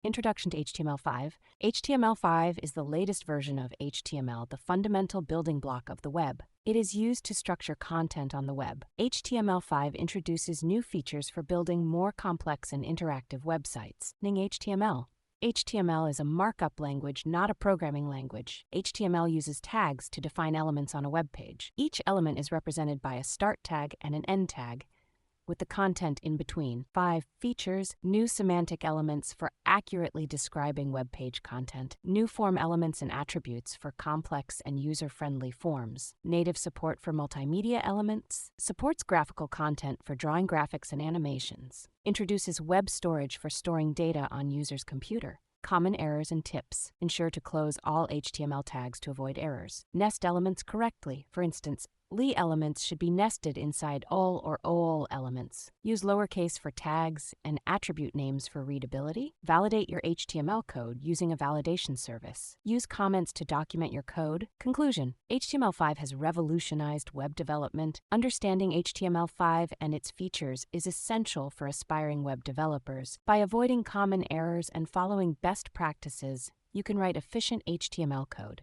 Introduction to HTML5. HTML5 is the latest version of HTML, the fundamental building block of the web. It is used to structure content on the web. HTML5 introduces new features for building more complex and interactive websites. HTML. HTML is a markup language, not a programming language. HTML uses tags to define elements on a web page. Each element is represented by a start tag and an end tag, with the content in between. 5 features, new semantic elements for accurately describing web page content, new form elements and attributes for complex and user-friendly forms, native support for multimedia elements, supports graphical content for drawing graphics and animations, introduces web storage for storing data on user's computer. Common errors and tips. Ensure to close all HTML tags to avoid errors. Nest elements correctly. For instance, Li elements should be nested inside all or ol elements. Use lowercase for tags and attribute names for readability. Validate your HTML code using a validation service. Use comments to document your code. Conclusion: HTML5 has revolutionized web development. Understanding HTML5 and its features is essential for aspiring web developers. By avoiding common errors and following best practices, you can write efficient HTML code.